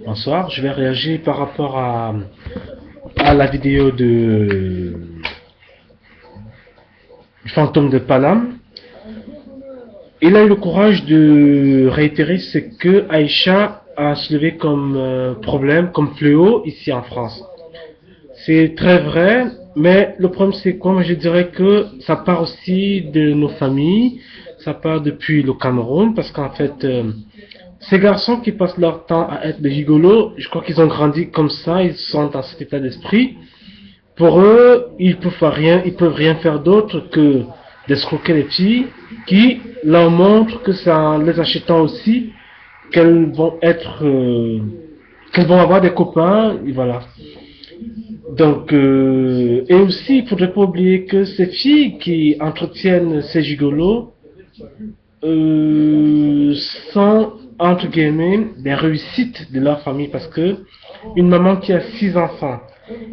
Bonsoir, je vais réagir par rapport à la vidéo du fantôme de Paname. Il a eu le courage de réitérer ce que Aïcha a soulevé comme problème, comme fléau ici en France. C'est très vrai, mais le problème c'est quoi? Moi je dirais que ça part aussi de nos familles, ça part depuis le Cameroun, parce qu'en fait, ces garçons qui passent leur temps à être des gigolos, je crois qu'ils ont grandi comme ça, ils sont dans cet état d'esprit. Pour eux, ils peuvent rien faire d'autre que d'escroquer les filles qui leur montrent que c'est en les achetant aussi qu'elles vont avoir des copains, et voilà. Donc, et aussi, il faudrait pas oublier que ces filles qui entretiennent ces gigolos euh, sont, entre guillemets, des réussites de leur famille parce que une maman qui a 6 enfants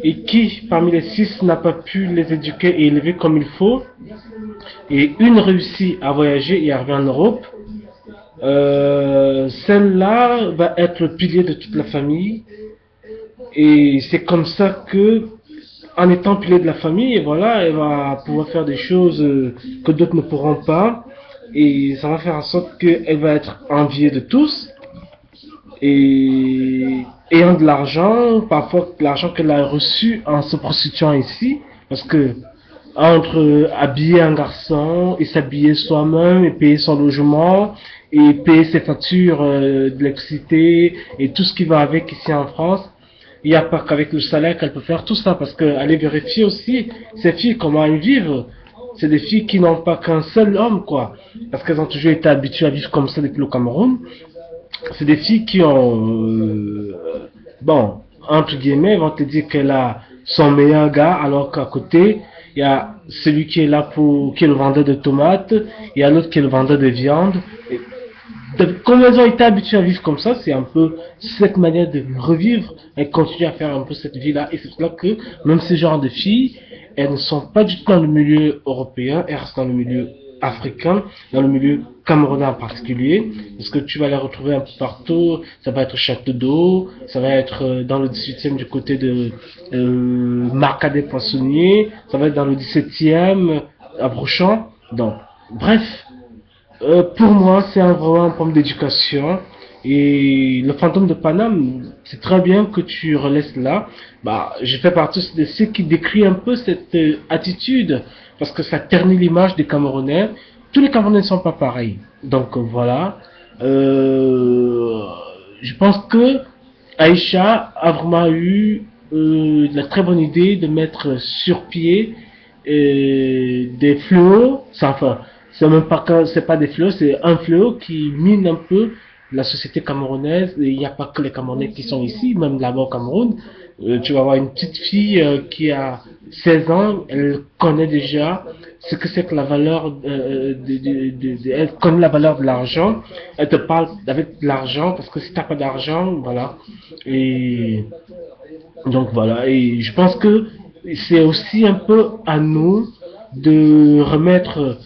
et qui, parmi les 6, n'a pas pu les éduquer et élever comme il faut, et une réussit à voyager et à arriver en Europe, celle-là va être le pilier de toute la famille. Et c'est comme ça que, en étant pilier de la famille, voilà, elle va pouvoir faire des choses que d'autres ne pourront pas. Et ça va faire en sorte qu'elle va être enviée de tous. Et ayant de l'argent, parfois l'argent qu'elle a reçu en se prostituant ici, parce que entre habiller un garçon et s'habiller soi-même et payer son logement et payer ses factures d'électricité et tout ce qui va avec ici en France, il n'y a pas qu'avec le salaire qu'elle peut faire tout ça, parce qu'aller vérifier aussi ces filles comment elles vivent. C'est des filles qui n'ont pas qu'un seul homme, quoi, parce qu'elles ont toujours été habituées à vivre comme ça depuis le Cameroun. C'est des filles qui ont, bon, entre guillemets, vont te dire qu'elle a son meilleur gars, alors qu'à côté, il y a celui qui est là qui est le vendeur de tomates, il y a l'autre qui est le vendeur de viande. Et comme elles ont été habituées à vivre comme ça, c'est un peu cette manière de revivre et continuer à faire un peu cette vie-là. Et c'est pour là que même ce genre de filles, elles ne sont pas du tout dans le milieu européen, elles restent dans le milieu africain, dans le milieu camerounais en particulier, parce que tu vas les retrouver un peu partout. Ça va être Château d'eau, ça va être dans le 18e du côté de Marca des Poissonniers, ça va être dans le 17e à Brochamp. Donc, bref, pour moi, c'est vraiment un problème d'éducation. Et le fantôme de Paname, c'est très bien que tu relaisses là. Bah, je fais partie de ceux qui décrit un peu cette attitude, parce que ça ternit l'image des Camerounais. Tous les Camerounais ne sont pas pareils. Donc voilà. Euh, je pense que Aïcha a vraiment eu la très bonne idée de mettre sur pied des fléaux, enfin, c'est même pas que c'est pas des fléaux, c'est un fléau qui mine un peu la société camerounaise. Et il n'y a pas que les Camerounais qui sont ici, même là-bas au Cameroun. Tu vas avoir une petite fille qui a 16 ans, elle connaît déjà ce que c'est que la valeur elle connaît la valeur de l'argent, elle te parle avec de l'argent, parce que si t'as pas d'argent, voilà. Et donc voilà, et je pense que c'est aussi un peu à nous de remettre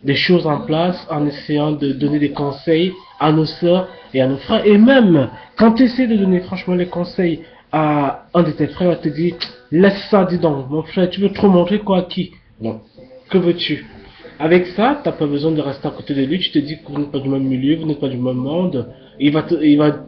des choses en place en essayant de donner des conseils à nos sœurs et à nos frères. Et même quand tu essaies de donner franchement les conseils à un de tes frères, il te dit laisse ça, dis donc, mon frère, tu veux trop montrer quoi à qui? Non, que veux-tu? Avec ça, t'as pas besoin de rester à côté de lui. Tu te dis que vous n'êtes pas du même milieu, vous n'êtes pas du même monde. Il va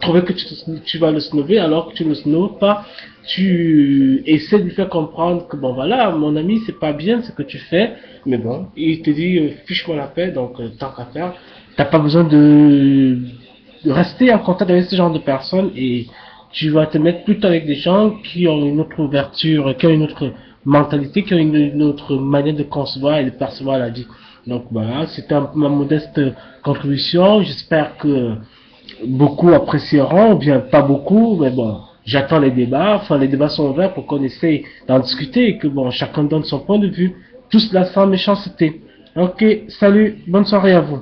trouver que tu vas le snobber alors que tu ne le snobes pas. Tu essaies de lui faire comprendre que bon voilà, mon ami, c'est pas bien ce que tu fais. Mais bon, il te dit fiche-moi la paix, donc tant qu'à faire. T'as pas besoin de rester en contact avec ce genre de personnes, et tu vas te mettre plutôt avec des gens qui ont une autre ouverture, qui ont une autre mentalité, qui ont une autre manière de concevoir et de percevoir la vie. Donc voilà, c'était un peu ma modeste contribution. J'espère que beaucoup apprécieront, ou bien pas beaucoup, mais bon, j'attends les débats. Enfin, les débats sont ouverts pour qu'on essaye d'en discuter et que bon, chacun donne son point de vue. Tout cela sans méchanceté. Ok, salut, bonne soirée à vous.